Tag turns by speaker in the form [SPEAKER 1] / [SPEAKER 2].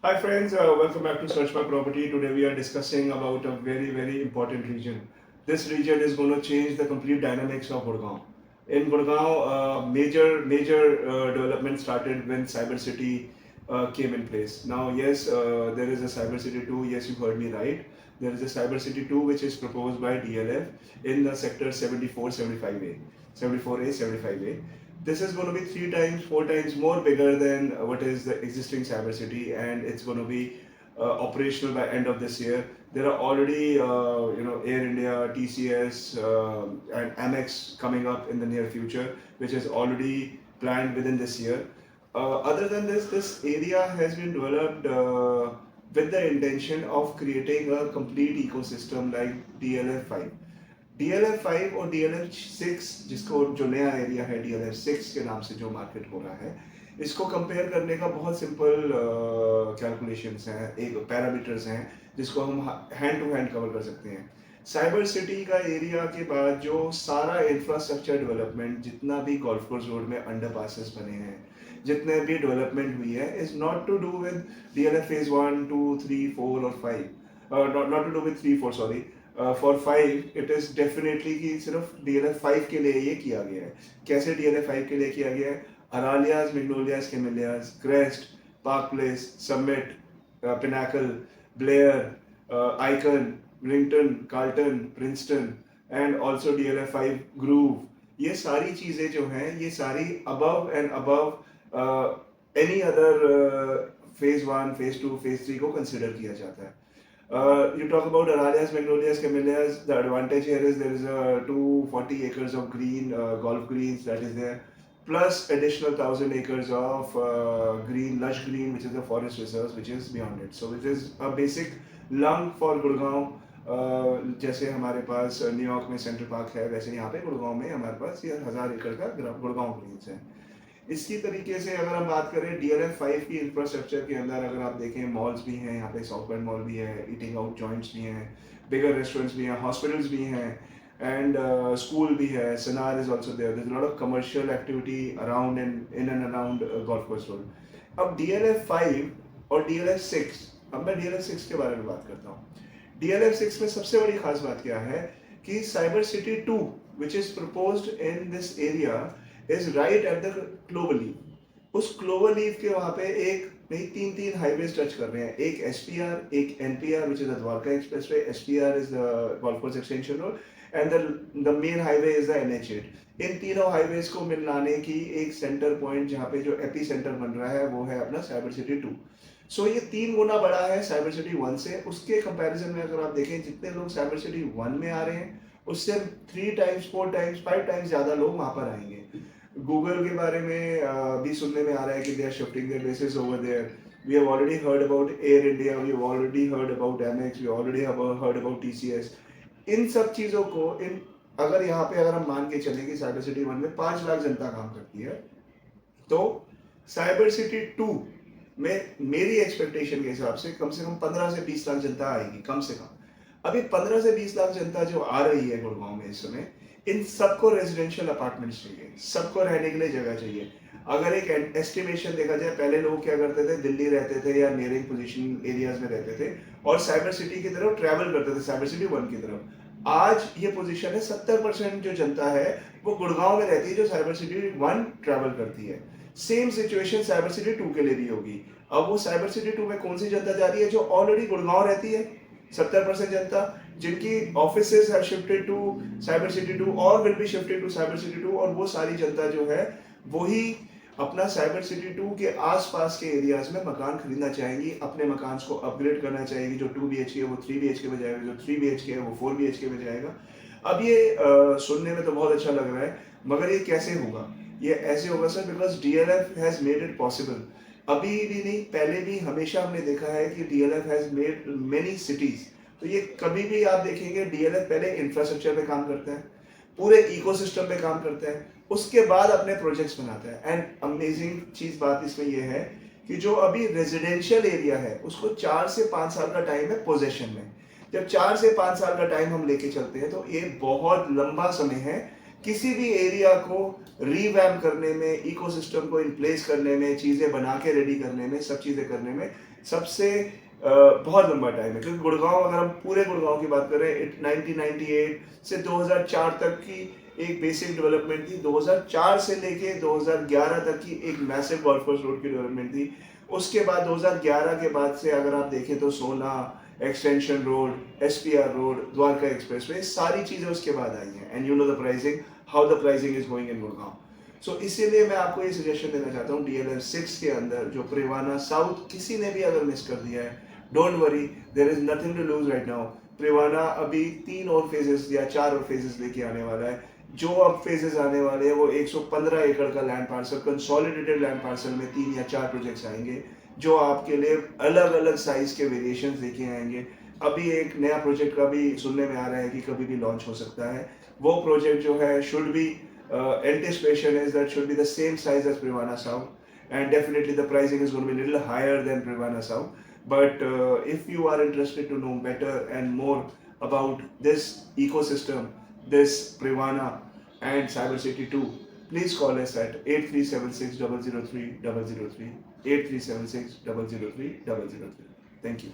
[SPEAKER 1] Hi friends, welcome back to Search My Property. Today we are discussing about a very important region. This region is going to change the complete dynamics of Gurgaon. In Gurgaon, major development started when Cyber City came in place. Now, yes, there is a Cyber City 2. Yes, you heard me right. There is a Cyber City 2 which is proposed by DLF in the sector 74, 75A, 74A, 75A. This is going to be three times, four times more bigger than what is the existing Cyber City, and it's going to be operational by end of this year. There are already, Air India, TCS, and Amex coming up in the near future, which is already planned within this year. Other than this, this area has been developed with the intention of creating a complete ecosystem like DLF5. DLF5 और DLF6, जिसको जो नया area है DLF6 के नाम से जो market हो रहा है, इसको कंपेयर करने का बहुत सिंपल कैलकुलेशंस हैं, एक पैरामीटर्स हैं जिसको हम हैंड टू हैंड कवर कर सकते हैं। साइबर सिटी का एरिया के बाद जो सारा इंफ्रास्ट्रक्चर डेवलपमेंट, जितना भी गोल्फ कोर्स रोड में अंडर पासेस बने हैं, जितने भी डेवलपमेंट हुई है, is not to do with DLF phase 1, 2, 3, 4 और 5, not to do with 3, 4, sorry, for 5 it is definitely कि सिर्फ DLF5 के लिए ये किया गया है। कैसे DLF5 के लिए किया गया है? Aralias, Magnolias, Camellias, Crest, Park Place, Summit, Pinnacle, Belaire, Icon, रिंगटन, Carlton, Princeton and also DLF5 Grove, ये सारी चीज़ें जो हैं ये सारी above and above any other phase 1, phase 2, phase 3 को कंसिडर किया जाता है। You talk about Aralias, Magnolias, Camellias. The advantage here is there is a 240 acres of green, golf greens that is there, plus additional 1,000 acres of green, lush green, which is the forest reserves, which is beyond it. So it is a basic lung for Gurgaon. जैसे हमारे पास New York में central park है, वैसे यहाँ पे गुड़गांव में हमारे पास ये 1,000 एकड़ का गुड़गांव ग्रीन्स है। इसी तरीके से अगर हम बात करें DLF5 की इंफ्रास्ट्रक्चर के अंदर, अगर आप देखें, मॉल्स भी हैं यहाँ पे, साउथ बैंड मॉल भी है, ईटिंग आउट जॉइंट्स भी हैं, बिगर रेस्टोरेंट्स भी हैं, हॉस्पिटल्स भी हैं, एंड स्कूल भी है, सनार is also there, there is lot of commercial activity around and in and around golf course road. अब DLF5 और DLF6, अब मैं DLF6 के बारे में बात करता हूँ। DLF6 में सबसे बड़ी खास बात क्या है कि cyber city 2 which is proposed in this area is right at the clover leave. उस क्लोवर लीव के वहां पे एक नहीं, तीन हाईवेज टच कर रहे हैं। एक SPR, एक NPR which is the Dwarka expressway, SPR is the golf course extension road, and the main highway is the NH8। इन तीनों हाईवेज को मिलाने की एक सेंटर पॉइंट जहाँ पे जो एपी सेंटर बन रहा है वो है अपना साइबर सिटी 2। सो ये 3 गुना बड़ा है साइबर सिटी 1 से। उसके कंपैरिजन में अगर आप देखें, जितने लोग साइबर सिटी 1 में आ रहे हैं उससे 3 टाइम्स, 4 टाइम्स, 5 टाइम्स ज्यादा लोग वहां पर आएंगे। गूगल के बारे में भी सुनने में आ रहा है कि they are shifting their basis over there. We have already heard about air India, we have already heard about Amex, we already heard about TCS। इन सब चीजों को अगर यहाँ पे अगर हम मान के चलें कि साइबर सिटी 1 में 5 लाख जनता काम करती है, तो साइबर सिटी 2 में मेरी एक्सपेक्टेशन के हिसाब से कम 15 से 20 लाख जनता आएगी, कम से कम। अभी 15 से 20 लाख जनता जो आ रही है गुड़गांव में इस समय, इन सबको रेजिडेंशियल अपार्टमेंट्स चाहिए, सबको रहने के लिए जगह चाहिए। अगर एक एस्टिमेशन देखा जाए, पहले लोग क्या करते थे, दिल्ली रहते थे या नियरिंग पोजीशन एरियाज में रहते थे और साइबर सिटी की तरफ ट्रैवल करते थे, साइबर सिटी 1 की तरफ। आज ये पोजीशन है 70% जो जनता है वो गुड़गांव में रहती है जो साइबर सिटी 1 ट्रैवल करती है। सेम सिचुएशन साइबर सिटी 2 के लिए भी होगी। अब वो साइबर सिटी 2 में कौन सी जनता जा रही है? जो ऑलरेडी गुड़गांव रहती है, 70% जनता, जिनकी offices have shifted to cyber city 2 और will be shifted to cyber city 2, और वो सारी जनता जो है वही अपना साइबर सिटी 2 के आसपास के एरियाज में मकान खरीदना चाहेंगी, अपने मकान को अपग्रेड करना चाहेगी। जो 2 BHK है वो 3 BHK में जाएगा, जो 3 BHK है वो 4 BHK में जाएगा। अब ये सुनने में तो बहुत अच्छा लग रहा है, मगर ये कैसे होगा? ये ऐसे होगा sir, because DLF has made it possible. अभी भी नहीं, पहले भी हमेशा हमने देखा है कि DLF has made many cities. तो ये कभी भी आप देखेंगे DLF पहले इंफ्रास्ट्रक्चर पे काम करता है, पूरे इकोसिस्टम पे काम करता है, उसके बाद अपने प्रोजेक्ट्स बनाता है। एंड अमेजिंग चीज बात इसमें यह है कि जो अभी रेजिडेंशियल एरिया है उसको 4 से 5 साल का टाइम है पोजेशन में। जब 4 से 5 साल का टाइम हम लेके चलते हैं तो ये बहुत लंबा समय है किसी भी एरिया को रीवैम्प करने में, इकोसिस्टम को इन प्लेस करने में, चीज़ें बना के रेडी करने में, सब चीज़ें करने में सबसे बहुत लंबा टाइम है। क्योंकि गुड़गांव, अगर हम पूरे गुड़गांव की बात करें, 1998 से 2004 तक की एक बेसिक डेवलपमेंट थी, 2004 से लेके 2011 तक की एक मैसिव गोल्फ कोर्स रोड की डेवलपमेंट थी। उसके बाद 2011 के बाद से अगर आप देखें तो Sohna, extension road, SPR road, Dwarka expressway, सारी चीज़ें उसके बाद आई हैं। And you know the pricing, how the pricing is going in Gurgaon. So इसीलिए मैं आपको ये सजेशन देना चाहता हूँ, DLF 6 के अंदर जो प्रिवाना साउथ किसी ने भी अगर मिस कर दिया है, don't worry, there is nothing to lose right now. प्रिवाना अभी 3 और फेजेस या 4 और फेजेस लेके आने वाला है। जो अब फेजेस आने वाले हैं वो 115 एकड़ का land parcel, consolidated land parcel में 3 या 4 प्रोजेक्ट्स आएंगे, जो आपके लिए अलग अलग साइज के वेरिएशंस लेके आएंगे। अभी एक नया प्रोजेक्ट का भी सुनने में आ रहा है कि कभी भी लॉन्च हो सकता है। वो प्रोजेक्ट जो है should be, anticipation is that should be the same size as Privana South, and definitely the pricing is going to be a little higher than Privana South. But if you are interested to know better and more about this ecosystem, this Privana and Cyber City 2, please call us at 8376 003 003, 8376 003 003. Thank you.